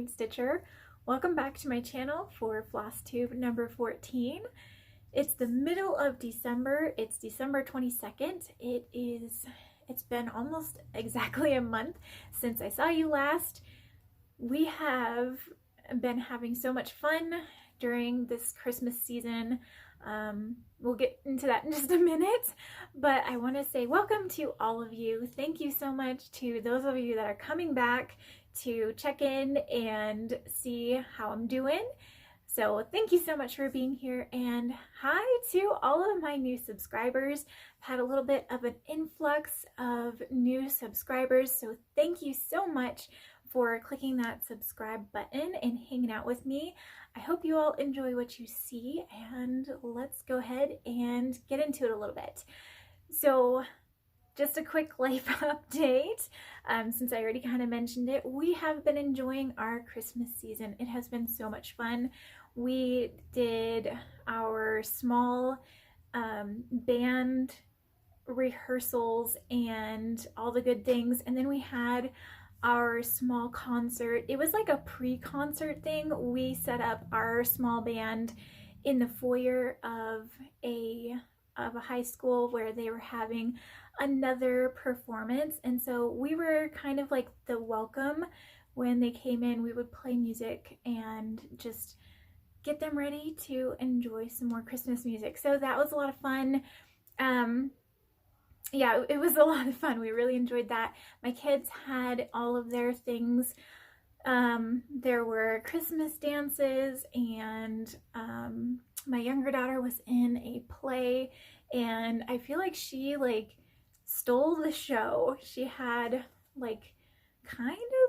Stitcher. Welcome back to my channel for Flosstube number 14. It's the middle of December. It's December 22nd. It's been almost exactly a month since I saw you last. We have been having so much fun during this Christmas season. We'll get into that in just a minute, but I want to say welcome to all of you. Thank you so much to those of you that are coming back to check in and see how I'm doing. So thank you so much for being here, and hi to all of my new subscribers. I've had a little bit of an influx of new subscribers, so thank you so much for clicking that subscribe button and hanging out with me. I hope you all enjoy what you see, and let's go ahead and get into it a little bit. So just a quick life update, since I already kind of mentioned it. We have been enjoying our Christmas season. It has been so much fun. We did our small band rehearsals and all the good things, and then we had our small concert. It was like a pre-concert thing. We set up our small band in the foyer of a high school where they were having another performance, and so we were kind of like the welcome. When they came in, we would play music and just get them ready to enjoy some more Christmas music. So that was a lot of fun. Yeah, it was a lot of fun. We really enjoyed that. My kids had all of their things. There were Christmas dances, and my younger daughter was in a play, and I feel like she stole the show. She had kind of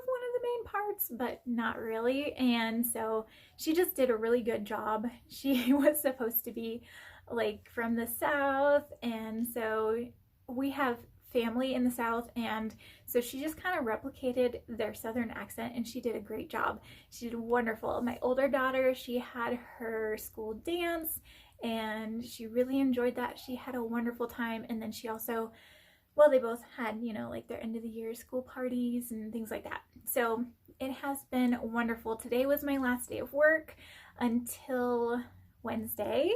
one of the main parts, but not really, and so she just did a really good job. She was supposed to be from the South, and so we have family in the South, and so she just kind of replicated their Southern accent, and she did a great job. She did wonderful. My older daughter, she had her school dance, and she really enjoyed that. She had a wonderful time, and then she also, well, they both had, their end of the year school parties and things like that. So it has been wonderful. Today was my last day of work until Wednesday.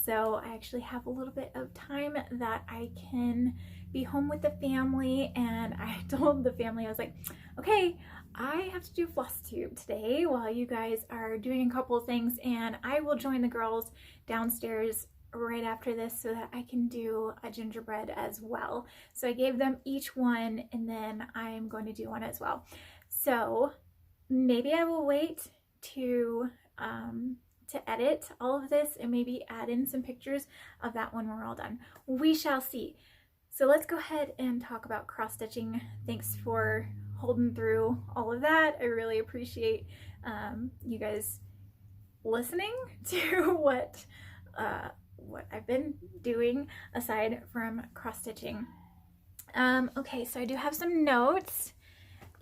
So I actually have a little bit of time that I can be home with the family, and I told the family, I was like, okay, I have to do Flosstube today while you guys are doing a couple of things, and I will join the girls downstairs right after this so that I can do a gingerbread as well. So I gave them each one, and then I'm going to do one as well. So maybe I will wait to edit all of this and maybe add in some pictures of that when we're all done. We shall see. So let's go ahead and talk about cross stitching. Thanks for holding through all of that. I really appreciate you guys listening to what I've been doing aside from cross stitching. Okay, so I do have some notes.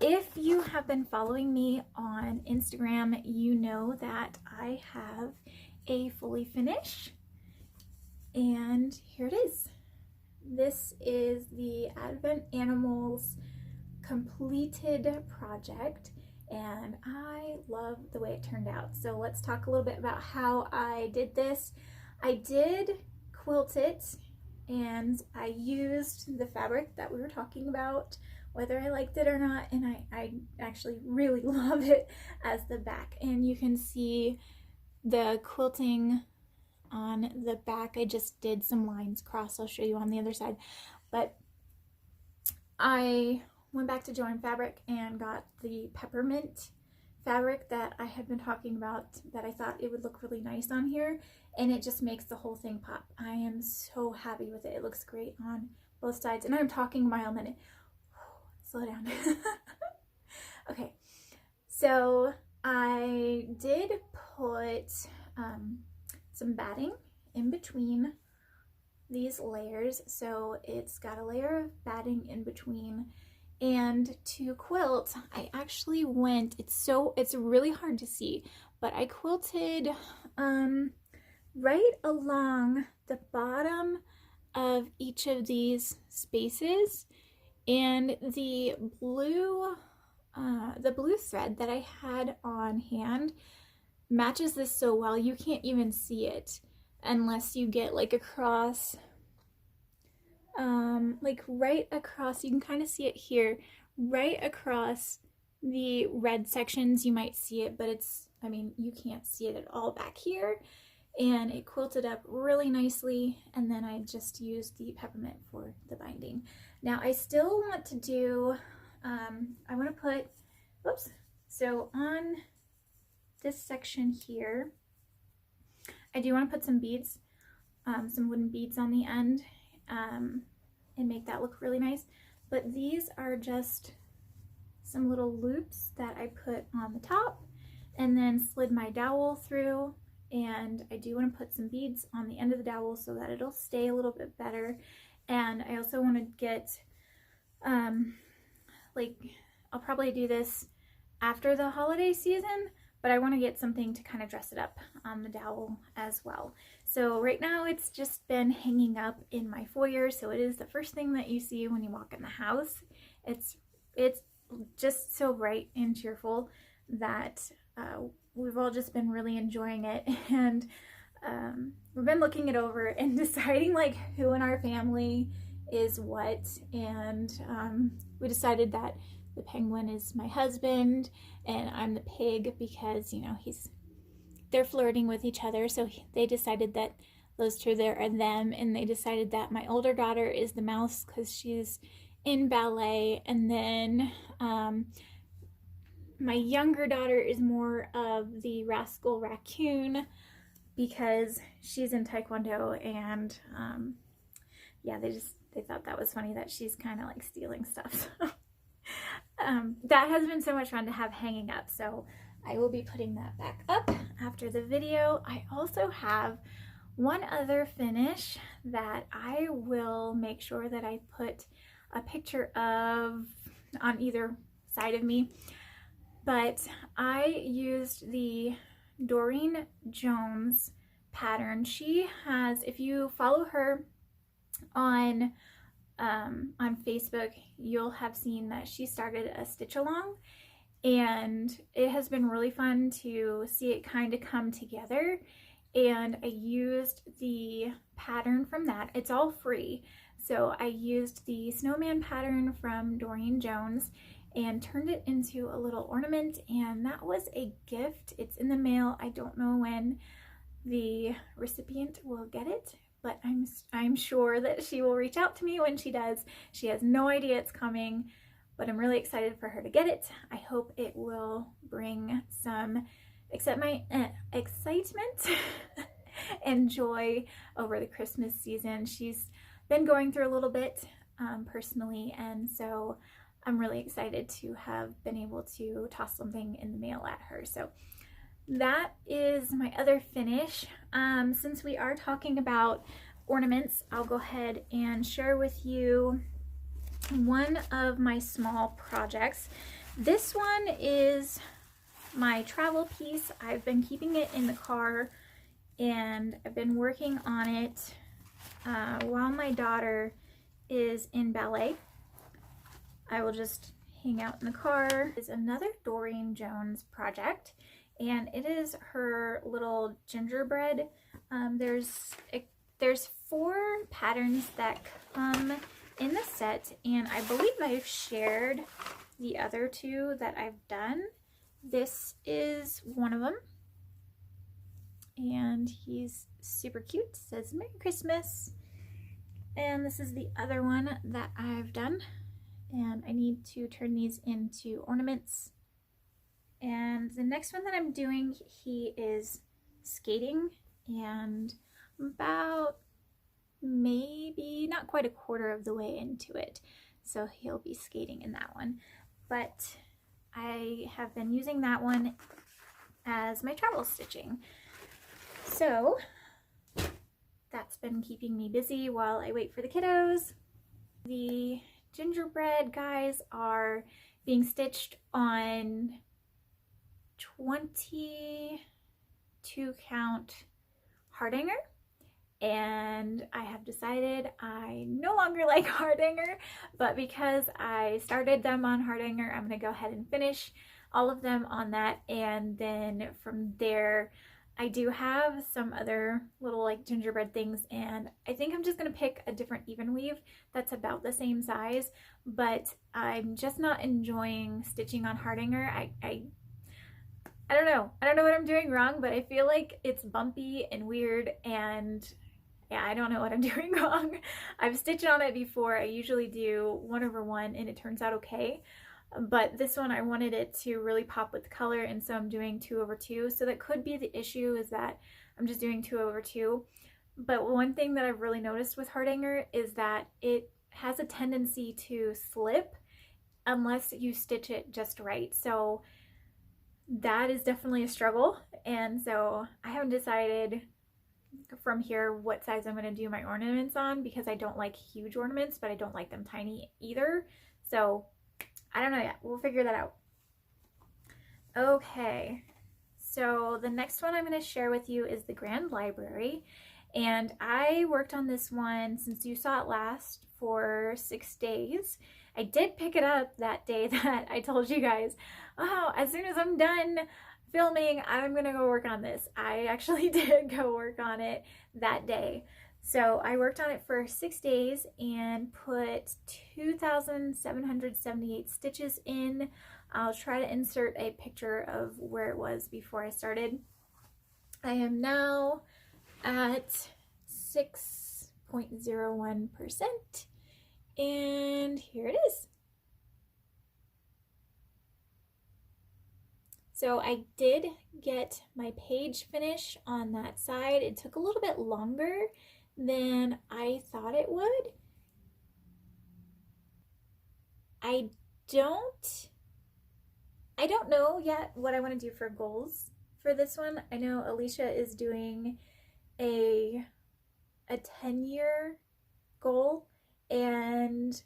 If you have been following me on Instagram, you know that I have a fully finish, and here it is. This is the Advent Animals completed project, and I love the way it turned out. So let's talk a little bit about how I did this. I did quilt it, and I used the fabric that we were talking about, whether I liked it or not, and I actually really love it as the back. And you can see the quilting on the back. I just did some lines across. I'll show you on the other side. But I went back to Joann Fabric and got the peppermint fabric that I had been talking about, that I thought it would look really nice on here, and it just makes the whole thing pop. I am so happy with it. It looks great on both sides, and I'm talking a mile a minute. Slow down. Okay, so I did put some batting in between these layers, so it's got a layer of batting in between. And to quilt, I actually went, it's really hard to see, but I quilted right along the bottom of each of these spaces, and the blue the blue thread that I had on hand matches this so well you can't even see it unless you get like across, like right across, you can kind of see it here, right across the red sections you might see it, but it's, I mean, you can't see it at all back here. And it quilted up really nicely, and then I just used the peppermint for the binding. Now I still want to do, I want to put, whoops, so on this section here, I do want to put some beads, some wooden beads on the end, and make that look really nice. But these are just some little loops that I put on the top and then slid my dowel through. And I do want to put some beads on the end of the dowel so that it'll stay a little bit better. And I also want to get, like, I'll probably do this after the holiday season, but I want to get something to kind of dress it up on the dowel as well. So right now it's just been hanging up in my foyer, so it is the first thing that you see when you walk in the house. It's just so bright and cheerful that we've all just been really enjoying it, and we've been looking it over and deciding like who in our family is what, and we decided that the penguin is my husband and I'm the pig because, you know, they're flirting with each other, so they decided that those two there are them, and they decided that my older daughter is the mouse because she's in ballet, and then my younger daughter is more of the rascal raccoon because she's in taekwondo, and yeah, they thought that was funny that she's kind of like stealing stuff. That has been so much fun to have hanging up, so I will be putting that back up after the video. I also have one other finish that I will make sure that I put a picture of on either side of me, but I used the Durene Jones pattern. She has, if you follow her on Facebook, you'll have seen that she started a stitch along, and it has been really fun to see it kind of come together. And I used the pattern from that. It's all free. So I used the Snowman pattern from Durene Jones and turned it into a little ornament, and that was a gift. It's in the mail. I don't know when the recipient will get it, but I'm sure that she will reach out to me when she does. She has no idea it's coming, but I'm really excited for her to get it. I hope it will bring some excitement and joy over the Christmas season. She's been going through a little bit personally, and so I'm really excited to have been able to toss something in the mail at her. So that is my other finish. Since we are talking about ornaments, I'll go ahead and share with you one of my small projects. This one is my travel piece. I've been keeping it in the car, and I've been working on it while my daughter is in ballet. I will just hang out in the car. It's another Durene Jones project, and it is her little gingerbread. There's 4 patterns that come in the set, and I believe I've shared the other 2 that I've done. This is one of them, and he's super cute. It says Merry Christmas. And this is the other one that I've done, and I need to turn these into ornaments. And the next one that I'm doing, he is skating, and about maybe not quite a quarter of the way into it, so he'll be skating in that one. But I have been using that one as my travel stitching, so that's been keeping me busy while I wait for the kiddos. The gingerbread guys are being stitched on 22 count Hardanger, and I have decided I no longer like Hardanger, but because I started them on Hardanger, I'm going to go ahead and finish all of them on that, and then from there I do have some other little like gingerbread things, and I think I'm just going to pick a different even weave that's about the same size, but I'm just not enjoying stitching on Hardanger. I don't know. I don't know what I'm doing wrong, but I feel like it's bumpy and weird, and yeah, I don't know what I'm doing wrong. I've stitched on it before. I usually do 1/1 and it turns out okay. But this one I wanted it to really pop with color, and so I'm doing 2/2. So that could be the issue, is that I'm just doing 2/2. But one thing that I've really noticed with Hardanger is that it has a tendency to slip unless you stitch it just right. So that is definitely a struggle, and so I haven't decided from here what size I'm going to do my ornaments on, because I don't like huge ornaments, but I don't like them tiny either. So I don't know yet. We'll figure that out. Okay, so the next one I'm going to share with you is the Grand Library, and I worked on this one since you saw it last for 6 days. I did pick it up that day that I told you guys, oh, as soon as I'm done filming, I'm gonna go work on this. I actually did go work on it that day. So I worked on it for 6 days and put 2,778 stitches in. I'll try to insert a picture of where it was before I started. I am now at 6.01%. And here it is. So I did get my page finish on that side. It took a little bit longer than I thought it would. I don't know yet what I want to do for goals for this one. I know Alicia is doing a 10-year goal, and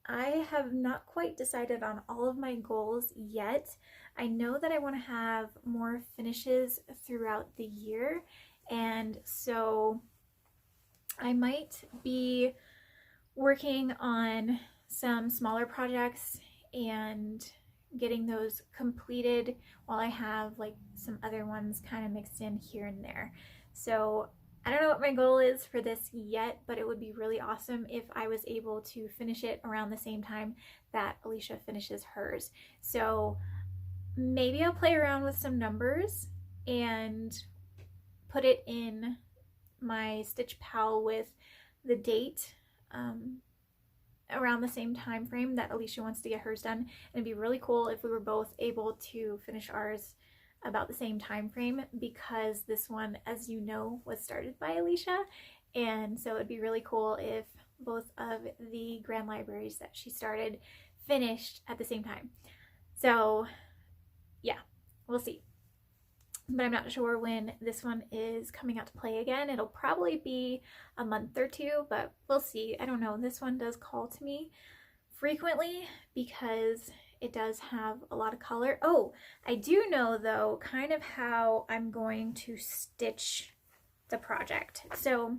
I have not quite decided on all of my goals yet. I know that I want to have more finishes throughout the year, and so I might be working on some smaller projects and getting those completed while I have like some other ones kind of mixed in here and there. So I don't know what my goal is for this yet, but it would be really awesome if I was able to finish it around the same time that Alicia finishes hers. So maybe I'll play around with some numbers and put it in my Stitch Pal with the date around the same time frame that Alicia wants to get hers done. And it'd be really cool if we were both able to finish ours about the same time frame, because this one, as you know, was started by Alicia, and so it'd be really cool if both of the Grand Libraries that she started finished at the same time. So yeah, we'll see. But I'm not sure when this one is coming out to play again. It'll probably be a month or two, but we'll see. I don't know. This one does call to me frequently because it does have a lot of color. Oh, I do know though kind of how I'm going to stitch the project. So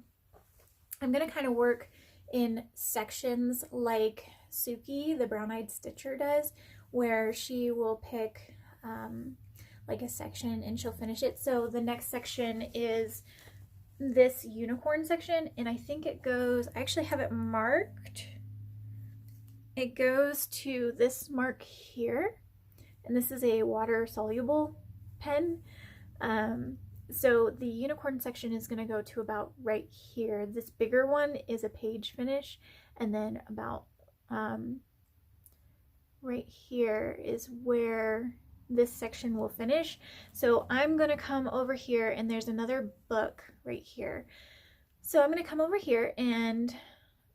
I'm going to kind of work in sections like Suki, the brown-eyed stitcher, does, where she will pick like a section and she'll finish it. So the next section is this unicorn section, and I think it goes, I actually have it marked. It goes to this mark here, and this is a water soluble pen. So the unicorn section is going to go to about right here. This bigger one is a page finish, and then about right here is where this section will finish. So I'm going to come over here, and there's another book right here. So I'm going to come over here and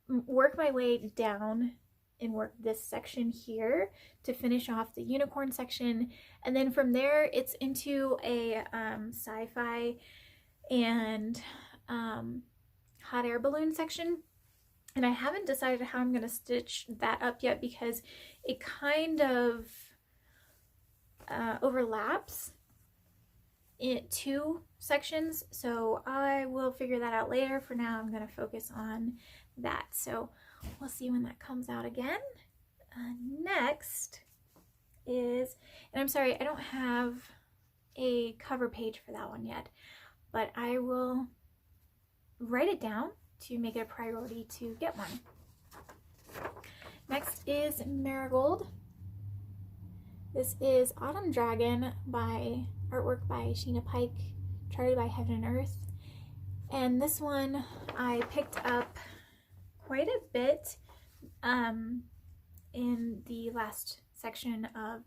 work my way down and work this section here to finish off the unicorn section, and then from there it's into a sci-fi and hot air balloon section, and I haven't decided how I'm going to stitch that up yet because it kind of overlaps. two sections, so I will figure that out later. For now, I'm going to focus on that. So we'll see when that comes out again. Next is, and I'm sorry, I don't have a cover page for that one yet, but I will write it down to make it a priority to get one. Next is Marigold. This is Autumn Dragon by artwork by Sheena Pike, charted by Heaven and Earth. And this one I picked up quite a bit in the last section of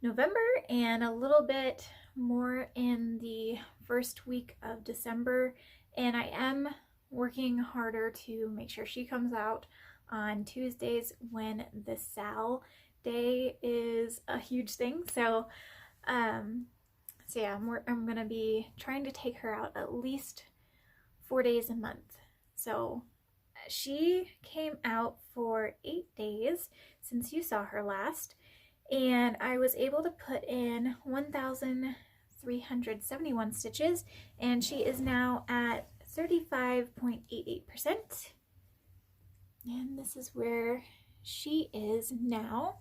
November and a little bit more in the first week of December. And I am working harder to make sure she comes out on Tuesdays when the Sal Day is a huge thing. So yeah, I'm gonna be trying to take her out at least 4 days a month. So she came out for 8 days since you saw her last, and I was able to put in 1,371 stitches, and she is now at 35.88%. And this is where she is now.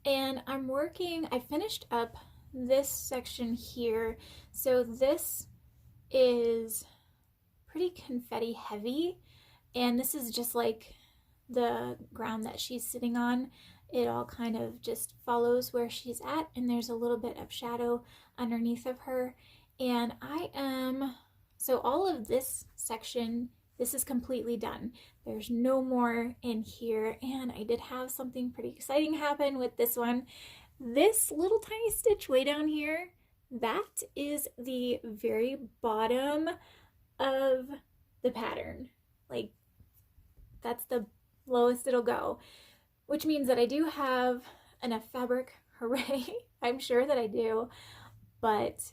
And I finished up this section here. So this is pretty confetti heavy, and this is just like the ground that she's sitting on. It all kind of just follows where she's at, and there's a little bit of shadow underneath of her. And so all of this section, this is completely done. There's no more in here, and I did have something pretty exciting happen with this one. This little tiny stitch way down here, that is the very bottom of the pattern. Like, that's the lowest it'll go, which means that I do have enough fabric. Hooray! I'm sure that I do, but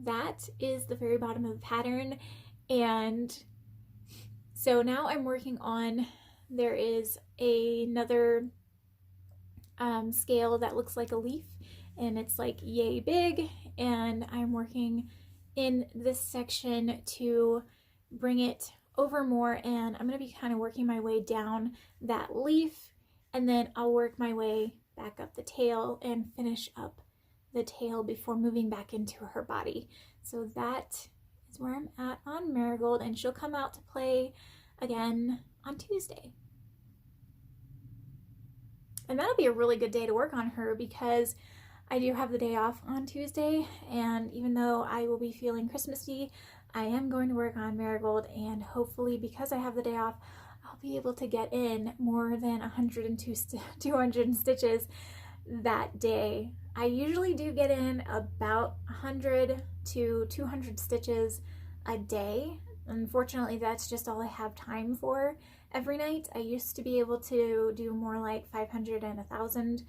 that is the very bottom of the pattern. And so now I'm working on, there is another scale that looks like a leaf, and it's like yay big, and I'm working in this section to bring it over more, and I'm going to be kind of working my way down that leaf, and then I'll work my way back up the tail and finish up the tail before moving back into her body. So that is where I'm at on Marigold, and she'll come out to play again on Tuesday. And that'll be a really good day to work on her because I do have the day off on Tuesday, and even though I will be feeling Christmassy, I am going to work on Marigold, and hopefully because I have the day off, I'll be able to get in more than 200 stitches that day. I usually do get in about 100 to 200 stitches a day. Unfortunately, that's just all I have time for every night. I used to be able to do more like 500 and 1,000,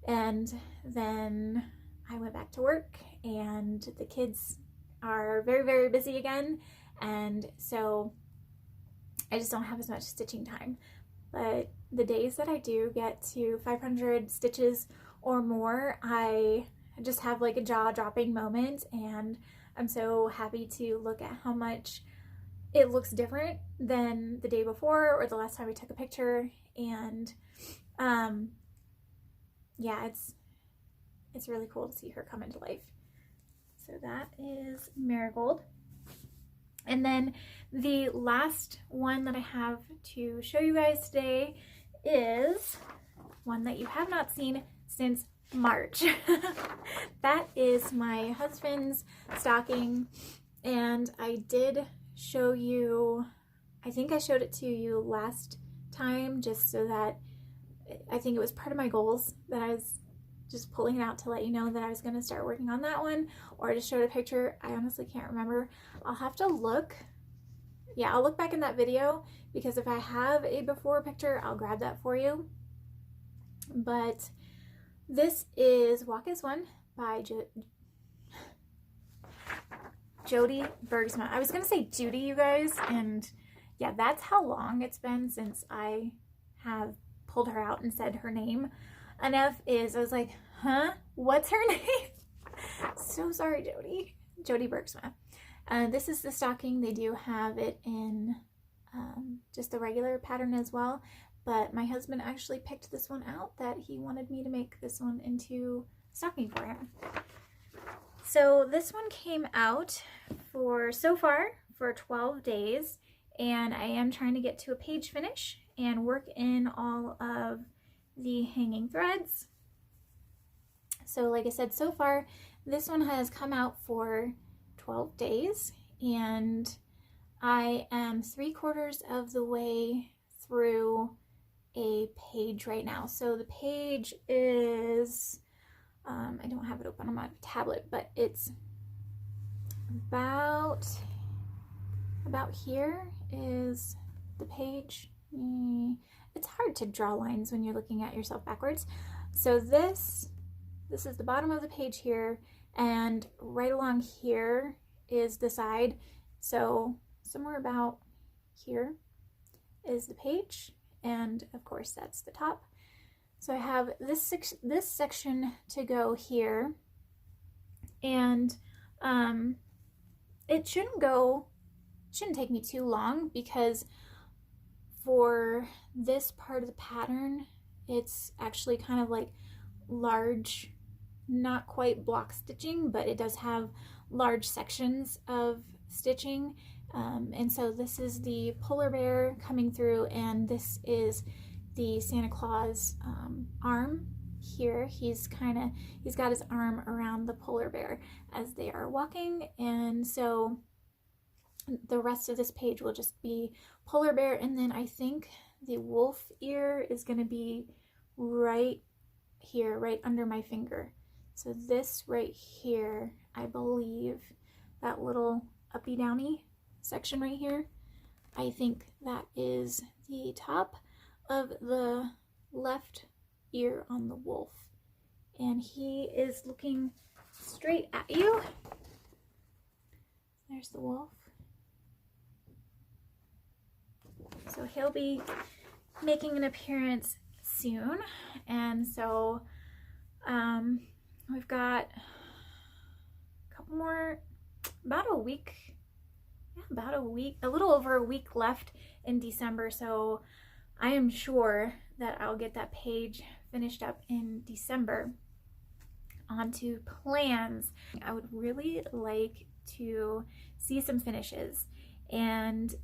and then I went back to work, and the kids are very, very busy again, and so I just don't have as much stitching time. But the days that I do get to 500 stitches or more, I just have like a jaw-dropping moment, and I'm so happy to look at how much it looks different than the day before or the last time we took a picture. And yeah, it's really cool to see her come into life. So that is Marigold. And then the last one that I have to show you guys today is one that you have not seen since March. That is my husband's stocking, and I did show you, I think I showed it to you last time just so that I think it was part of my goals that I was just pulling it out to let you know that I was going to start working on that one, or I just showed a picture. I honestly can't remember. I'll have to look. Yeah, I'll look back in that video, because if I have a before picture, I'll grab that for you. But this is Walk as One by Jody Bergsma. I was going to say Judy, you guys, and yeah, that's how long it's been since I have pulled her out and said her name. Enough is, I was like, Huh? What's her name? So sorry, Jody. Jody Bergsma. This is the stocking. They do have it in just the regular pattern as well, but my husband actually picked this one out that he wanted me to make this one into a stocking for him. So this one came out so far for 12 days, and I am trying to get to a page finish and work in all of the hanging threads. So like I said, so far this one has come out for 12 days, and I am 3/4 of the way through a page right now. So the page is, I don't have it open on my tablet, but it's about here is the page. It's hard to draw lines when you're looking at yourself backwards. So this is the bottom of the page here, and right along here is the side. So somewhere about here is the page, and of course that's the top. So I have this section to go here, and it shouldn't take me too long, because for this part of the pattern it's actually kind of like large, not quite block stitching, but it does have large sections of stitching. And so this is the polar bear coming through, and this is the Santa Claus arm here. He's got his arm around the polar bear as they are walking, and so the rest of this page will just be polar bear, and then I think the wolf ear is going to be right here, right under my finger. So this right here, I believe, that little uppy downy section right here, I think that is the top of the left ear on the wolf, and he is looking straight at you. There's the wolf. So he'll be making an appearance soon, and so we've got a couple more, about a little over a week left in December. So I am sure that I'll get that page finished up in December. On to plans. I would really like to see some finishes, and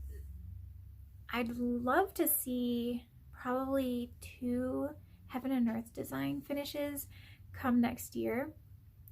I'd love to see probably 2 Heaven and Earth design finishes come next year,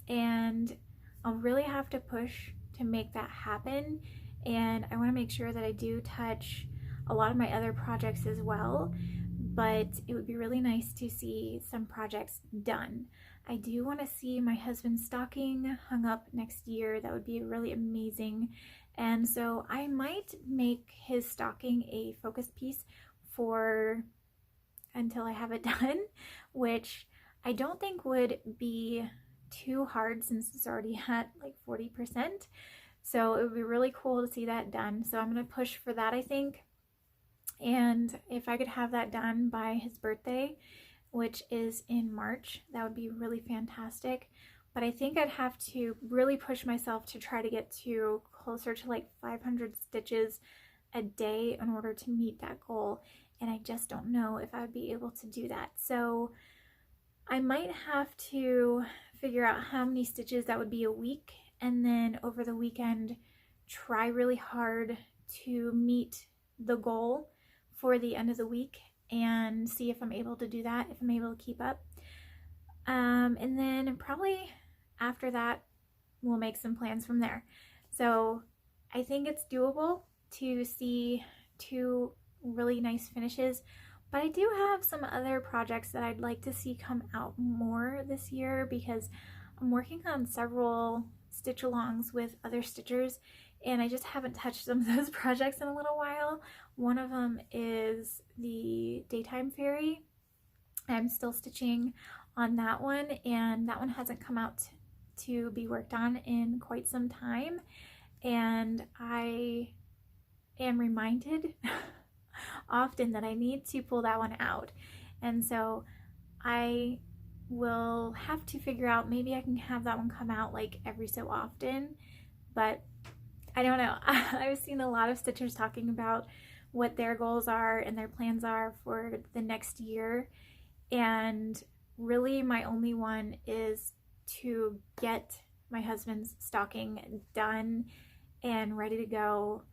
and I'll really have to push to make that happen. And I want to make sure that I do touch a lot of my other projects as well, but it would be really nice to see some projects done. I do want to see my husband's stocking hung up next year. That would be really amazing. And so I might make his stocking a focus piece until I have it done, which I don't think would be too hard since it's already at like 40%. So it would be really cool to see that done. So I'm going to push for that, I think. And if I could have that done by his birthday, which is in March, that would be really fantastic. But I think I'd have to really push myself to try to get to closer to like 500 stitches a day in order to meet that goal. And I just don't know if I would be able to do that. So I might have to figure out how many stitches that would be a week, and then over the weekend try really hard to meet the goal for the end of the week and see if I'm able to do that, if I'm able to keep up. And then probably after that, we'll make some plans from there. So I think it's doable to see 2 really nice finishes, but I do have some other projects that I'd like to see come out more this year, because I'm working on several stitch alongs with other stitchers, and I just haven't touched some of those projects in a little while. One of them is the Daytime Fairy. I'm still stitching on that one, and that one hasn't come out to be worked on in quite some time, and I am reminded often that I need to pull that one out. And so I will have to figure out, maybe I can have that one come out like every so often, but I don't know. I've seen a lot of stitchers talking about what their goals are and their plans are for the next year, and really my only one is to get my husband's stocking done and ready to go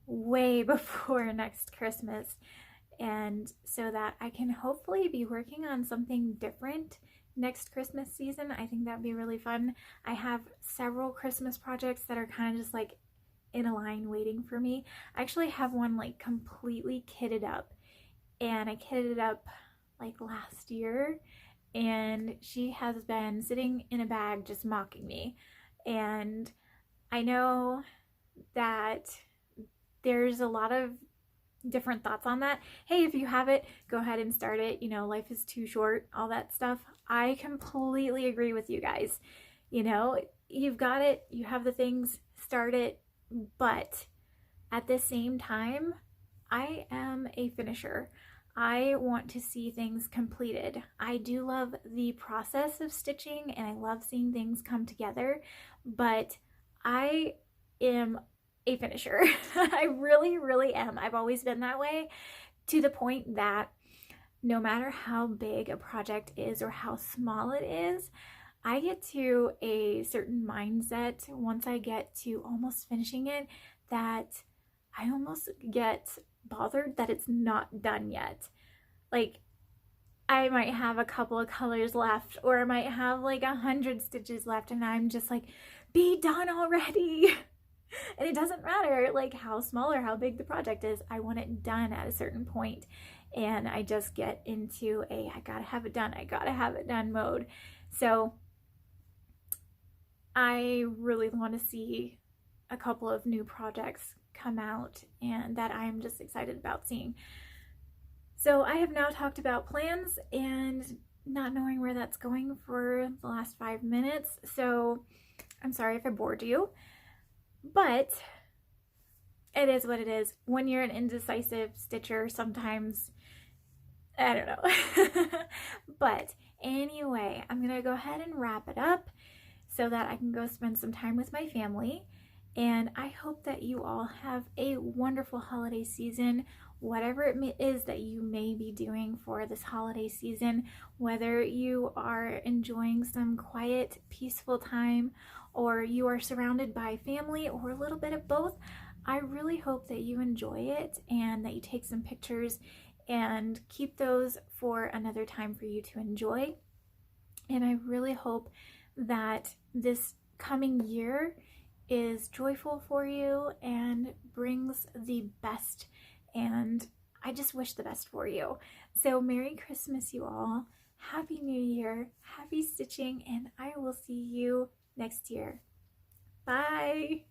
way before next Christmas, and so that I can hopefully be working on something different next Christmas season. I think that'd be really fun. I have several Christmas projects that are kind of just like in a line waiting for me. I actually have one like completely kitted up, and I kitted it up like last year, and she has been sitting in a bag just mocking me. And I know that there's a lot of different thoughts on that. Hey, if you have it, go ahead and start it. You know, life is too short, all that stuff. I completely agree with you guys. You know, you've got it, you have the things, start it. But at the same time, I am a finisher. I want to see things completed. I do love the process of stitching and I love seeing things come together, but I am a finisher. I really am. I've always been that way, to the point that no matter how big a project is or how small it is, I get to a certain mindset once I get to almost finishing it that I almost get bothered that it's not done yet. Like, I might have a couple of colors left, or I might have like 100 stitches left, and I'm just like, be done already. And it doesn't matter like how small or how big the project is, I want it done at a certain point. And I just get into a I gotta have it done mode. So I really want to see a couple of new projects come out and that I'm just excited about seeing. So I have now talked about plans and not knowing where that's going for the last 5 minutes. So I'm sorry if I bored you, but it is what it is. When you're an indecisive stitcher, sometimes, I don't know. But anyway, I'm gonna go ahead and wrap it up so that I can go spend some time with my family. And I hope that you all have a wonderful holiday season, whatever it is that you may be doing for this holiday season, whether you are enjoying some quiet, peaceful time, or you are surrounded by family, or a little bit of both. I really hope that you enjoy it and that you take some pictures and keep those for another time for you to enjoy. And I really hope that this coming year is joyful for you and brings the best, and I just wish the best for you. So Merry Christmas, you all. Happy New Year, happy stitching, and I will see you next year. Bye.